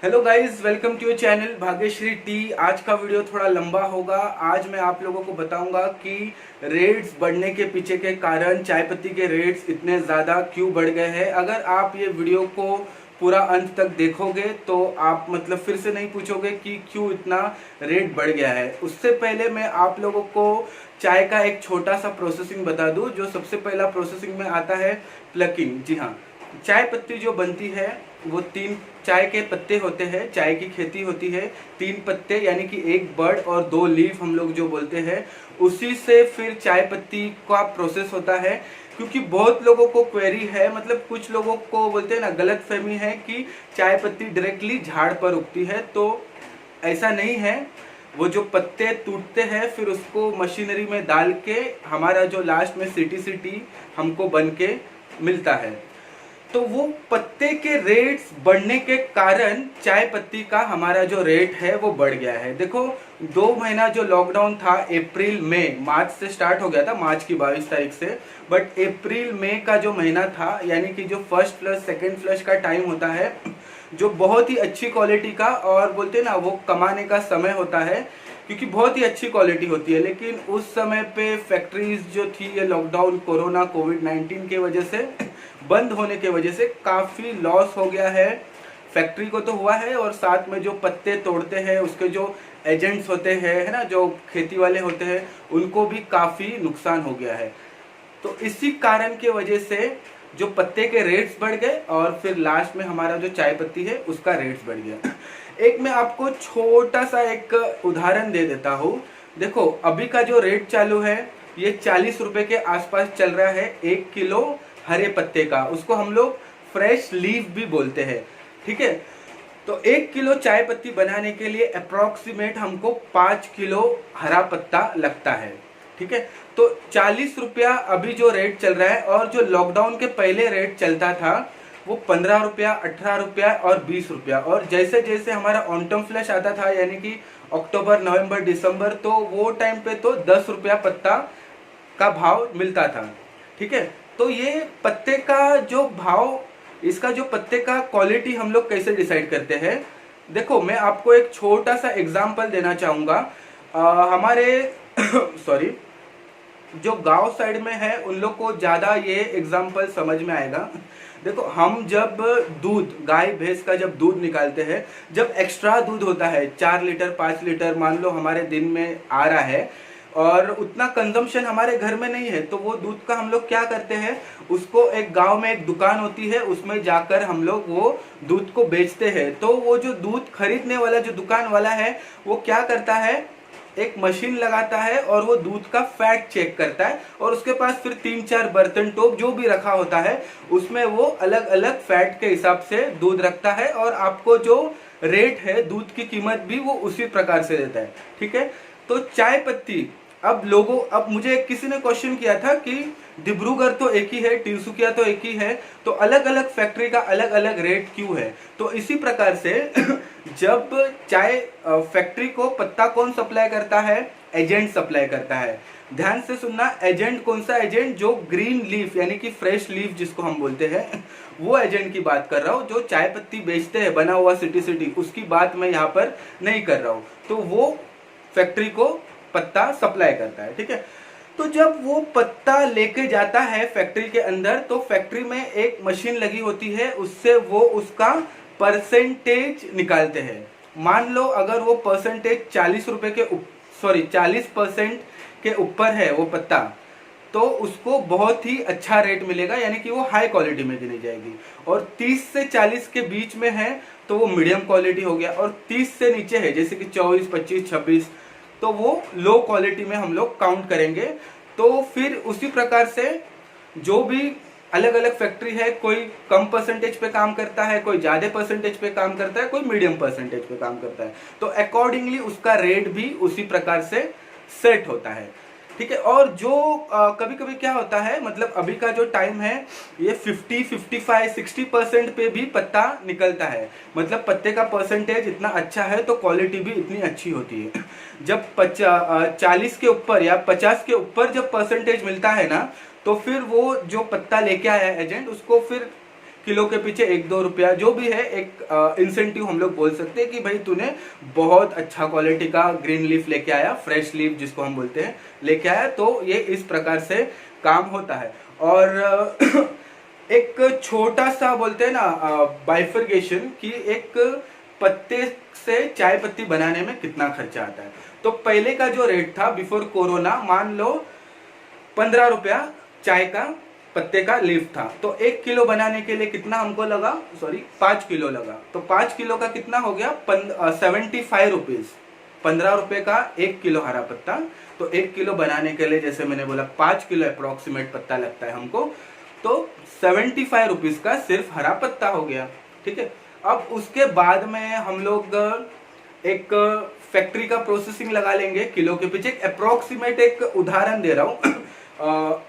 Hello guys, welcome to your channel Bhagyashree T. आज का video थोड़ा लंबा होगा। आज मैं आप लोगों को बताऊंगा कि रेट्स बढ़ने के पीछे के कारण चाय पत्ती के रेट्स इतने ज़्यादा क्यों बढ़ गए हैं। अगर आप ये वीडियो को पूरा अंत तक देखोगे तो आप मतलब फिर से नहीं पूछोगे कि क्यों इतना रेट बढ़ गया है। उससे पहले मैं आप लोगों को चाय का एक छोटा सा प्रोसेसिंग बता दूं। जो सबसे पहला प्रोसेसिंग में आता है प्लकिंग। जी हाँ, चाय पत्ती जो बनती है वो 3 चाय के पत्ते होते हैं। चाय की खेती होती है 3 पत्ते यानी कि एक बर्ड और 2 लीफ हम लोग जो बोलते हैं, उसी से फिर चाय पत्ती का प्रोसेस होता है। क्योंकि बहुत लोगों को क्वेरी है, मतलब कुछ लोगों को बोलते हैं ना, गलत फहमी है कि चाय पत्ती डायरेक्टली झाड़ पर उगती है। तो ऐसा नहीं है। वो जो पत्ते टूटते हैं फिर उसको मशीनरी में डाल के हमारा जो लास्ट में सीटी हमको बन के मिलता है। तो वो पत्ते के रेट्स बढ़ने के कारण चाय पत्ती का हमारा जो रेट है वो बढ़ गया है। देखो, 2 महीना जो लॉकडाउन था, अप्रैल मई मार्च से स्टार्ट हो गया था, मार्च की 22 तारीख से। बट अप्रैल मई का जो महीना था, यानी कि जो फर्स्ट फ्लश सेकेंड फ्लश का टाइम होता है, जो बहुत ही अच्छी क्वालिटी का और बोलते हैं ना वो कमाने का समय होता है, क्योंकि बहुत ही अच्छी क्वालिटी होती है। लेकिन उस समय पे फैक्ट्रीज जो थी, ये लॉकडाउन कोरोना कोविड-19 के वजह से बंद होने के वजह से काफ़ी लॉस हो गया है। फैक्ट्री को तो हुआ है, और साथ में जो पत्ते तोड़ते हैं उसके जो एजेंट्स होते हैं, है ना, जो खेती वाले होते हैं, उनको भी काफ़ी नुकसान हो गया है। तो इसी कारण के वजह से जो पत्ते के रेट्स बढ़ गए और फिर लास्ट में हमारा जो चाय पत्ती है उसका रेट्स बढ़ गया। एक मैं आपको छोटा सा एक उदाहरण दे देता हूँ। देखो, अभी का जो रेट चालू है ये 40 रुपए के आसपास चल रहा है 1 किलो हरे पत्ते का। उसको हम लोग फ्रेश लीफ भी बोलते हैं, ठीक है। तो 1 किलो चाय पत्ती बनाने के लिए अप्रोक्सीमेट हमको 5 किलो हरा पत्ता लगता है, ठीक है। तो 40 रुपया अभी जो रेट चल रहा है, और जो लॉकडाउन के पहले रेट चलता था वो 15 रुपया, 18 रुपया और 20 रुपया। और जैसे जैसे हमारा ऑटम फ्लैश आता था, यानी कि अक्टूबर नवंबर दिसंबर, तो वो टाइम पे तो 10 रुपया पत्ता का भाव मिलता था, ठीक है। तो ये पत्ते का जो भाव, इसका जो पत्ते का क्वालिटी हम लोग कैसे डिसाइड करते हैं। देखो, मैं आपको एक छोटा सा एग्जांपल देना चाहूँगा। हमारे सॉरी, जो गांव साइड में है उन लोग को ज़्यादा ये एग्जांपल समझ में आएगा। देखो, हम जब दूध, गाय भैंस का जब दूध निकालते हैं, जब एक्स्ट्रा दूध होता है 4 लीटर 5 लीटर मान लो हमारे दिन में आ रहा है, और उतना कंजम्पशन हमारे घर में नहीं है, तो वो दूध का हम लोग क्या करते हैं, उसको एक गांव में एक दुकान होती है, उसमें जाकर हम लोग वो दूध को बेचते हैं। तो वो जो दूध खरीदने वाला जो दुकान वाला है वो क्या करता है, एक मशीन लगाता है और वो दूध का फैट चेक करता है, और उसके पास फिर 3-4 बर्तन टोप जो भी रखा होता है उसमें वो अलग अलग फैट के हिसाब से दूध रखता है, और आपको जो रेट है दूध की कीमत भी वो उसी प्रकार से देता है, ठीक है। तो चाय पत्ती, अब मुझे किसी ने क्वेश्चन किया था कि डिब्रूगढ़ तो एक ही है, तिनसुकिया तो एक ही है, तो अलग अलग फैक्ट्री का अलग अलग रेट क्यों है। तो इसी प्रकार से जब चाय फैक्ट्री को पत्ता कौन सप्लाई करता है, एजेंट सप्लाई करता है। ध्यान से सुनना, एजेंट कौन सा एजेंट, जो ग्रीन लीफ यानी कि फ्रेश लीफ जिसको हम बोलते हैं, वो एजेंट की बात कर रहा हूँ। जो चाय पत्ती बेचते हैं बना हुआ सिटी उसकी बात मैं यहाँ पर नहीं कर रहा हूँ। तो वो फैक्ट्री को पत्ता सप्लाई करता है, ठीक है। तो जब वो पत्ता लेके जाता है फैक्ट्री के अंदर, तो फैक्ट्री में एक मशीन लगी होती है, उससे वो उसका परसेंटेज निकालते हैं। मान लो अगर वो परसेंटेज 40 रुपए के 40% के ऊपर है वो पत्ता, तो उसको बहुत ही अच्छा रेट मिलेगा, यानी कि वो हाई क्वालिटी में गिनी जाएगी। और 30 से 40 के बीच में है तो वो मीडियम क्वालिटी हो गया, और 30 से नीचे है जैसे कि 24, 25, 26, तो वो लो क्वालिटी में हम लोग काउंट करेंगे। तो फिर उसी प्रकार से जो भी अलग अलग फैक्ट्री है, कोई कम परसेंटेज पे काम करता है, कोई ज्यादा परसेंटेज पे काम करता है, कोई मीडियम परसेंटेज पे काम करता है, तो अकॉर्डिंगली उसका रेट भी उसी प्रकार से सेट होता है, ठीक है। और जो कभी कभी क्या होता है, मतलब अभी का जो टाइम है ये 50, 55, 60% पे भी पत्ता निकलता है। मतलब पत्ते का परसेंटेज इतना अच्छा है तो क्वालिटी भी इतनी अच्छी होती है। जब 40 के ऊपर या 50 के ऊपर जब परसेंटेज मिलता है ना, तो फिर वो जो पत्ता लेके आया एजेंट, उसको फिर किलो के पीछे 1-2 रुपया जो भी है एक इंसेंटिव हम लोग बोल सकते हैं कि भाई तूने बहुत अच्छा क्वालिटी का ग्रीन लीफ लेके आया, फ्रेश लीफ जिसको हम बोलते हैं लेके आया। तो ये इस प्रकार से काम होता है। और एक छोटा सा बोलते हैं ना बाइफर्गेशन की, एक पत्ते से चाय पत्ती बनाने में कितना खर्चा आता है। तो पहले का जो रेट था बिफोर कोरोना, मान लो 15 रुपया चाय का पत्ते का लीफ था, तो 1 किलो बनाने के लिए कितना हमको लगा, सॉरी 5 किलो लगा। तो 5 किलो का कितना हो गया 75 रुपीज। 15 रुपए का 1 किलो हरा पत्ता। तो 1 किलो बनाने के लिए जैसे मैंने बोला 5 किलो अप्रोक्सीमेट पत्ता लगता है हमको, तो 75 रुपीज का सिर्फ हरा पत्ता हो गया। ठीक है, अब उसके बाद में हम लोग एक फैक्ट्री का प्रोसेसिंग लगा लेंगे किलो के पीछे। अप्रोक्सीमेट एक उदाहरण दे रहा हूँ,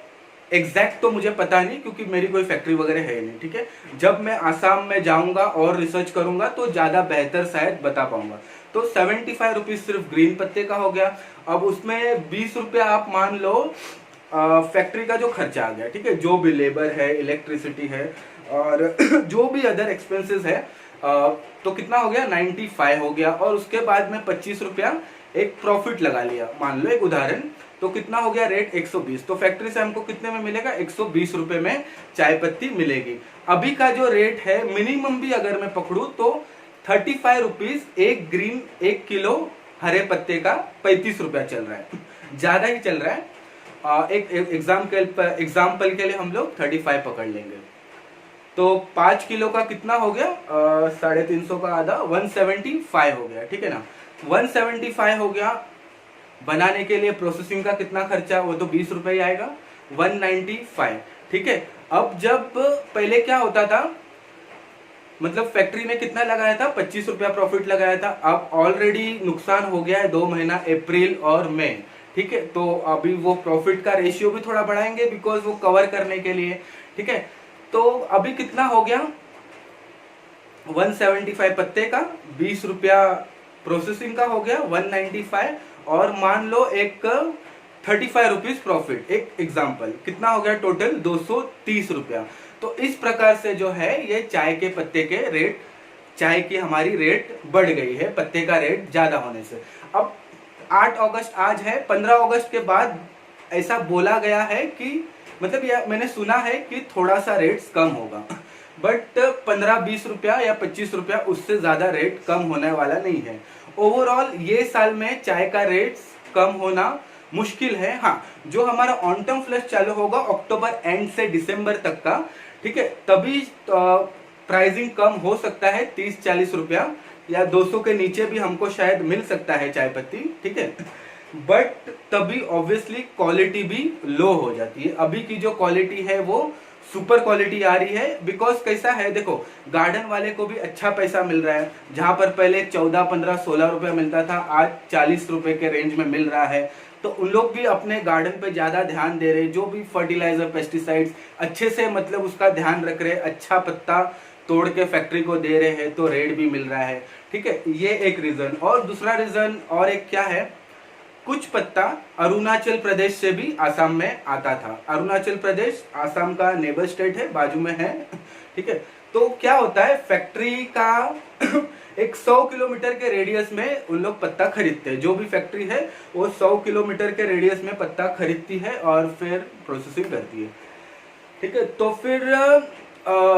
एग्जैक्ट तो मुझे पता नहीं क्योंकि मेरी कोई फैक्ट्री वगैरह है नहीं। ठीक है, जब मैं आसाम में जाऊंगा और रिसर्च करूंगा तो ज्यादा बेहतर शायद बता पाऊंगा। तो 75 रुपीज सिर्फ ग्रीन पत्ते का हो गया। अब उसमें 20 रुपया आप मान लो फैक्ट्री का जो खर्चा आ गया। ठीक है, जो भी लेबर है, इलेक्ट्रिसिटी है और जो भी अदर एक्सपेंसेस है, तो कितना हो गया 95 हो गया। और उसके बाद में 25 रुपया एक प्रॉफिट लगा लिया, मान लो एक उदाहरण, तो कितना हो गया रेट 120। तो फैक्ट्री से हमको कितने में मिलेगा 120 रुपए में चाय पत्ती मिलेगी। अभी का जो रेट है मिनिमम भी अगर मैं पकड़ू तो 35 रुपीज एक ग्रीन 1 किलो हरे पत्ते का 35 रुपया चल रहा है, ज्यादा ही चल रहा है। एक एग्जाम्पल के लिए हम लोग 35 पकड़ लेंगे, तो 5 किलो का कितना हो गया 350 का आधा 175 हो गया। ठीक है ना, 175 हो गया। बनाने के लिए प्रोसेसिंग का कितना खर्चा, वो तो 20 रुपए ही आएगा, 195। ठीक है, अब जब पहले क्या होता था, मतलब फैक्ट्री में कितना लगाया था 25 रुपया प्रॉफिट लगाया था। अब ऑलरेडी नुकसान हो गया है 2 महीना अप्रैल और मई। ठीक है, तो अभी वो प्रॉफिट का रेशियो भी थोड़ा बढ़ाएंगे बिकॉज वो कवर करने के लिए। ठीक है, तो अभी कितना हो गया 175 पत्ते का, 20 रुपया प्रोसेसिंग का हो गया 195, और मान लो एक 35 रुपीज प्रॉफिट, एक एग्जाम्पल, कितना हो गया टोटल 230 रुपया। तो इस प्रकार से जो है ये चाय के पत्ते के रेट, चाय की हमारी रेट बढ़ गई है पत्ते का रेट ज्यादा होने से। अब 8 अगस्त आज है, 15 अगस्त के बाद ऐसा बोला गया है कि मतलब यह मैंने सुना है कि थोड़ा सा रेट्स कम होगा, बट 15-20 रुपया या 25 रुपया उससे ज्यादा रेट कम होने वाला नहीं है। ओवरऑल ये साल में चाय का रेट्स कम होना मुश्किल है। हाँ, जो हमारा ऑन टर्म फ्लश चालू होगा अक्टूबर एंड से दिसंबर तक का, ठीक है, तभी प्राइसिंग कम हो सकता है 30-40 रुपया या 200 के नीचे भी हमको शायद मिल सकता है चाय पत्ती। ठीक है, बट तभी ऑब्वियसली क्वालिटी भी लो हो जाती है। अभी की जो क्वालिटी है वो सुपर क्वालिटी आ रही है, बिकॉज कैसा है देखो, गार्डन वाले को भी अच्छा पैसा मिल रहा है। जहां पर पहले 14, 15, 16 रुपया मिलता था, आज 40 रुपए के रेंज में मिल रहा है। तो उन लोग भी अपने गार्डन पे ज्यादा ध्यान दे रहे हैं, जो भी फर्टिलाइजर पेस्टिसाइड्स अच्छे से मतलब उसका ध्यान रख रहे हैं, अच्छा पत्ता तोड़ के फैक्ट्री को दे रहे हैं, तो रेट भी मिल रहा है। ठीक है, ये एक रीजन। और दूसरा रीजन और एक क्या है, कुछ पत्ता अरुणाचल प्रदेश से भी आसाम में आता था। अरुणाचल प्रदेश आसाम का नेबर स्टेट है, बाजू में है। ठीक है, तो क्या होता है फैक्ट्री का एक 100 किलोमीटर के रेडियस में उन लोग पत्ता खरीदते हैं। जो भी फैक्ट्री है वो 100 किलोमीटर के रेडियस में पत्ता खरीदती है और फिर प्रोसेसिंग करती है। ठीक है, तो फिर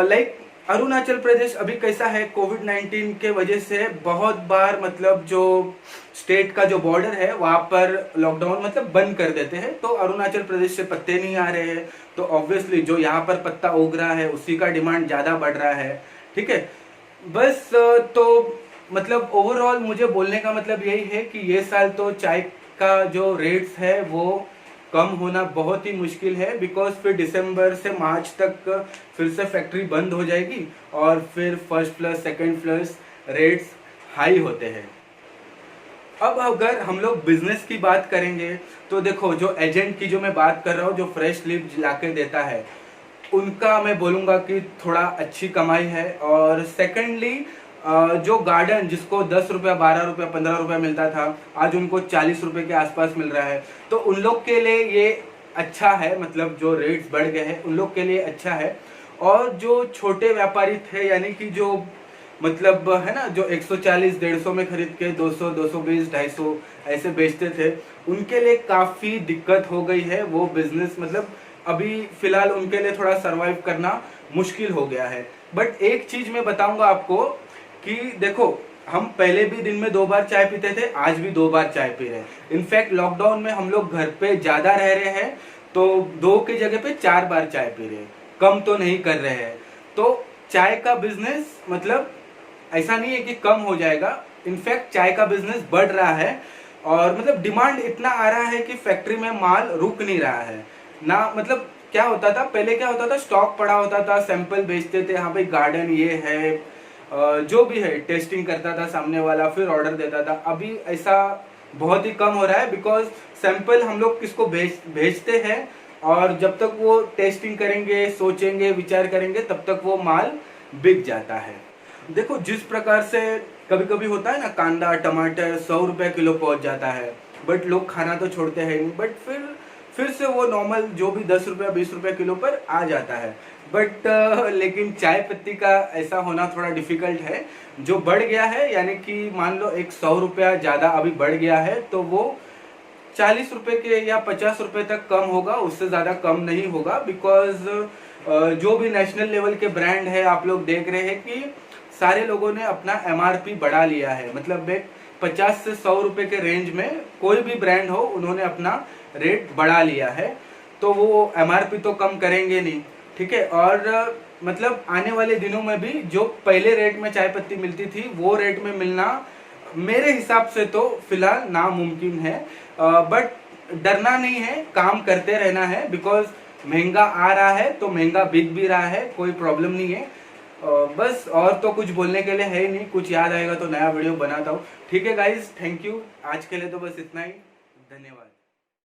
लाइक अरुणाचल प्रदेश अभी कैसा है, कोविड-19 के वजह से बहुत बार मतलब जो स्टेट का जो बॉर्डर है वहां पर लॉकडाउन मतलब बंद कर देते हैं, तो अरुणाचल प्रदेश से पत्ते नहीं आ रहे हैं, तो ऑब्वियसली जो यहाँ पर पत्ता उग रहा है उसी का डिमांड ज्यादा बढ़ रहा है। ठीक है, बस तो मतलब ओवरऑल मुझे बोलने का मतलब यही है कि ये साल तो चाय का जो रेट्स है वो कम होना बहुत ही मुश्किल है, बिकॉज फिर दिसंबर से मार्च तक फिर से फैक्ट्री बंद हो जाएगी और फिर first flush second flush rates high होते हैं। अब अगर हम लोग बिजनेस की बात करेंगे तो देखो, जो एजेंट की जो मैं बात कर रहा हूँ, जो फ्रेश लीफ लाके देता है, उनका मैं बोलूँगा कि थोड़ा अच्छी कमाई है। और सेकेंडली जो गार्डन जिसको 10 रुपया 12 रुपया 15 रुपया मिलता था, आज उनको 40 रुपए के आसपास मिल रहा है, तो उन लोग के लिए ये अच्छा है, मतलब जो रेट्स बढ़ गए हैं उन लोग के लिए अच्छा है। और जो छोटे व्यापारी थे, यानी कि जो मतलब है ना, जो 140 150 में खरीद के 200 220 250 ऐसे बेचते थे, उनके लिए काफ़ी दिक्कत हो गई है। वो बिजनेस मतलब अभी फिलहाल उनके लिए थोड़ा सरवाइव करना मुश्किल हो गया है। बट एक चीज मैं बताऊंगा आपको कि देखो, हम पहले भी दिन में 2 बार चाय पीते थे, आज भी 2 बार चाय पी रहे हैं। इनफैक्ट लॉकडाउन में हम लोग घर पे ज्यादा रह रहे हैं, तो 2 की जगह पे 4 बार चाय पी रहे हैं, कम तो नहीं कर रहे हैं। तो चाय का बिजनेस मतलब ऐसा नहीं है कि कम हो जाएगा, इनफैक्ट चाय का बिजनेस बढ़ रहा है। और मतलब डिमांड इतना आ रहा है कि फैक्ट्री में माल रुक नहीं रहा है ना। मतलब क्या होता था पहले, क्या होता था, स्टॉक पड़ा होता था, सैंपल बेचते थे, हाँ भाई गार्डन ये है, जो भी है टेस्टिंग करता था सामने वाला, फिर ऑर्डर देता था। अभी ऐसा बहुत ही कम हो रहा है, बिकॉज सैंपल हम लोग किसको भेजते हैं, और जब तक वो टेस्टिंग करेंगे, सोचेंगे, विचार करेंगे, तब तक वो माल बिक जाता है। देखो जिस प्रकार से कभी कभी होता है ना, कांदा टमाटर 100 रुपए किलो पहुंच जाता है, बट लोग खाना तो छोड़ते हैं नहीं, बट फिर से वो नॉर्मल जो भी 10 रुपया 20 रुपए किलो पर आ जाता है। बट लेकिन चाय पत्ती का ऐसा होना थोड़ा डिफिकल्ट है। जो बढ़ गया है, यानी कि मान लो एक 100 रुपया ज्यादा अभी बढ़ गया है, तो वो 40 रुपए के या 50 रुपए तक कम होगा, उससे ज्यादा कम नहीं होगा। बिकॉज जो भी नेशनल लेवल के ब्रांड है, आप लोग देख रहे हैं कि सारे लोगों ने अपना एमआरपी बढ़ा लिया है। मतलब 50 से 100 रुपए के रेंज में कोई भी ब्रांड हो, उन्होंने अपना रेट बढ़ा लिया है, तो वो एमआरपी तो कम करेंगे नहीं, ठीक है। और मतलब आने वाले दिनों में भी जो पहले रेट में चाय पत्ती मिलती थी, वो रेट में मिलना मेरे हिसाब से तो फिलहाल नामुमकिन है। बट डरना नहीं है, काम करते रहना है, बिकॉज महंगा आ रहा है तो महंगा बिक भी रहा है, कोई प्रॉब्लम नहीं है। बस और तो कुछ बोलने के लिए है ही नहीं, कुछ याद आएगा तो नया वीडियो बनाता हूँ। ठीक है गाइज, थैंक यू, आज के लिए तो बस इतना ही, धन्यवाद।